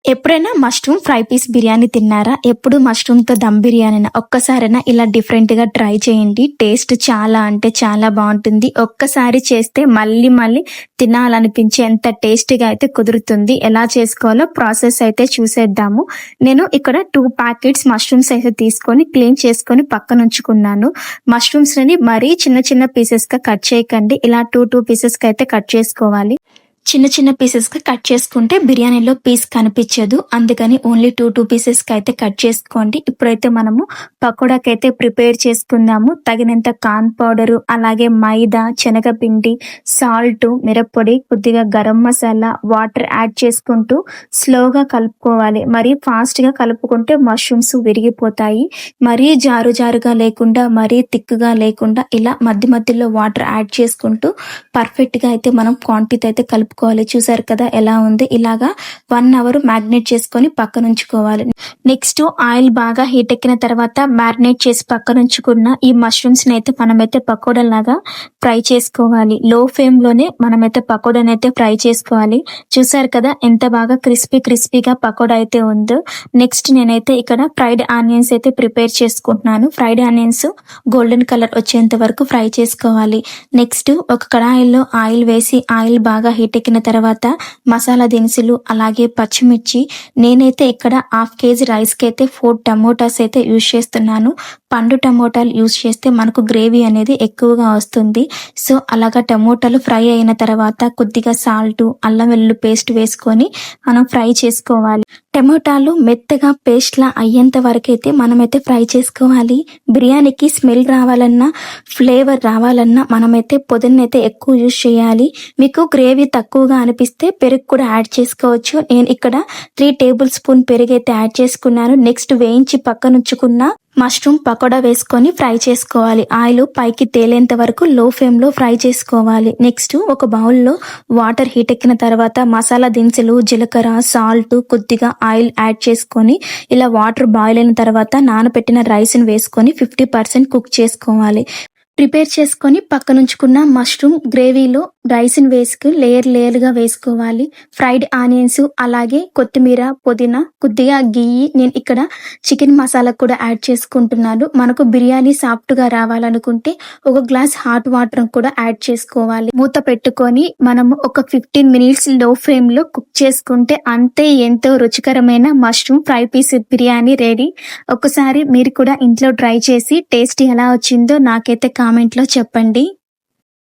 ఎప్పుడైనా mushroom fry piece biryani తిన్నారా? ఎప్పుడు మష్రూమ్‌తో దమ్ బిర్యానీనా? ఒక్కసారైనా ఇలా డిఫరెంట్‌గా ట్రై చేయండి. టేస్ట్ చాలా అంటే చాలా బావుంటుంది. ఒక్కసారి చేస్తే మళ్ళీ మళ్ళీ తినాలనిపించేంత టేస్టీగా అయితే కుదురుతుంది. ఎలా చేసుకోవాలో ప్రాసెస్ అయితే చూసేద్దాము. నేను ఇక్కడ 2 ప్యాకెట్స్ మష్రూమ్స్ అయితే తీసుకొని క్లీన్ చేసుకొని పక్కనుంచుకున్నాను. మష్రూమ్స్‌ని మరీ చిన్న చిన్న పీసెస్‌గా కట్ చేయకండి. ఇలా 2 పీసెస్‌గా అయితే కట్ చేసుకోవాలి. చిన్న చిన్న పీసెస్‌గా కట్ చేసుకుంటే బిర్యానీలో పీస్ కనిపించదు. అందుకని ఓన్లీ 2 పీసెస్‌కి అయితే కట్ చేసుకోండి. ఇప్పుడైతే మనము పకోడాకైతే ప్రిపేర్ చేసుకుందాము. తగినంత కార్న్ పౌడరు, అలాగే మైదా, శనగపిండి, సాల్టు, మిరప్పొడి, కొద్దిగా గరం మసాలా, వాటర్ యాడ్ చేసుకుంటూ స్లోగా కలుపుకోవాలి. మరీ ఫాస్ట్‌గా కలుపుకుంటే మష్రూమ్స్ విరిగిపోతాయి. మరీ జారు జారుగా లేకుండా, మరీ థిక్‌గా లేకుండా ఇలా మధ్య మధ్యలో వాటర్ యాడ్ చేసుకుంటూ పర్ఫెక్ట్‌గా అయితే మనం క్వాంటిటీ అయితే కలుపుకోవాలి. చూసారు కదా ఎలా ఉంది. ఇలాగా 1 అవర్ మ్యాగ్నేట్ చేసుకొని పక్కనుంచుకోవాలి. నెక్స్ట్ ఆయిల్ బాగా హీట్ ఎక్కిన తర్వాత మ్యారినేట్ చేసి పక్కనుంచుకున్న ఈ మష్రూమ్స్‌ని అయితే మనమైతే పకోడాలాగా ఫ్రై చేసుకోవాలి. లో ఫ్లేమ్‌లోనే మనమైతే పకోడానైతే ఫ్రై చేసుకోవాలి. చూసారు కదా ఎంత బాగా క్రిస్పీగా పకోడా అయితే ఉందో. నెక్స్ట్ నేనైతే ఇక్కడ ఫ్రైడ్ ఆనియన్స్ అయితే ప్రిపేర్ చేసుకుంటున్నాను. ఫ్రైడ్ ఆనియన్స్ గోల్డెన్ కలర్ వచ్చేంత వరకు ఫ్రై చేసుకోవాలి. నెక్స్ట్ ఒక కడాయిలో ఆయిల్ వేసి ఆయిల్ బాగా హీట్ ఎక్కిన తర్వాత మసాలా దినుసులు, అలాగే పచ్చిమిర్చి, నేనైతే ఇక్కడ 1/2 కేజీ రైస్కి అయితే 4 టమోటాస్ అయితే యూజ్ చేస్తున్నాను. పండు టమోటాలు యూజ్ చేస్తే మనకు గ్రేవీ అనేది ఎక్కువగా వస్తుంది. సో అలాగా టమోటాలు ఫ్రై అయిన తర్వాత కొద్దిగా సాల్టు, అల్లం వెల్లుల్లి పేస్ట్ వేసుకొని మనం ఫ్రై చేసుకోవాలి. టమోటాలు మెత్తగా పేస్ట్లా అయ్యేంత వరకైతే మనమైతే ఫ్రై చేసుకోవాలి. బిర్యానీకి స్మెల్ రావాలన్నా, ఫ్లేవర్ రావాలన్నా మనమైతే పొదిన్నైతే ఎక్కువ యూజ్ చేయాలి. మీకు గ్రేవీ తక్కువగా అనిపిస్తే పెరుగు కూడా యాడ్ చేసుకోవచ్చు. నేను ఇక్కడ 3 టేబుల్ స్పూన్ పెరుగు అయితే యాడ్ చేసుకున్నాను. నెక్స్ట్ వేయించి పక్కనుంచుకున్న మష్రూమ్ పకోడా వేసుకొని ఫ్రై చేసుకోవాలి. ఆయిల్ పైకి తేలేంత వరకు లో ఫ్లేమ్లో ఫ్రై చేసుకోవాలి. నెక్స్ట్ ఒక బౌల్లో వాటర్ హీట్ ఎక్కిన తర్వాత మసాలా దినుసులు, జీలకర్ర, సాల్ట్, కొద్దిగా ఆయిల్ యాడ్ చేసుకొని ఇలా వాటర్ బాయిల్ అయిన తర్వాత నానబెట్టిన రైస్ని వేసుకొని 50% కుక్ చేసుకోవాలి. ప్రిపేర్ చేసుకొని పక్కనుంచుకున్న మష్రూమ్ గ్రేవీలో రైస్ని వేసుకుని లేయర్గా వేసుకోవాలి. ఫ్రైడ్ ఆనియన్స్, అలాగే కొత్తిమీర, పుదీనా, కొద్దిగా గియ్యి, నేను ఇక్కడ చికెన్ మసాలా కూడా యాడ్ చేసుకుంటున్నాను. మనకు బిర్యానీ సాఫ్ట్గా రావాలనుకుంటే ఒక గ్లాస్ హాట్ వాటర్ కూడా యాడ్ చేసుకోవాలి. మూత పెట్టుకొని మనము ఒక 15 మినిట్స్ లో ఫ్లేమ్లో కుక్ చేసుకుంటే అంతే, ఎంతో రుచికరమైన mushroom fry piece biryani ready. ఒకసారి మీరు కూడా ఇంట్లో ట్రై చేసి టేస్ట్ ఎలా వచ్చిందో నాకైతే కామెంట్లో చెప్పండి.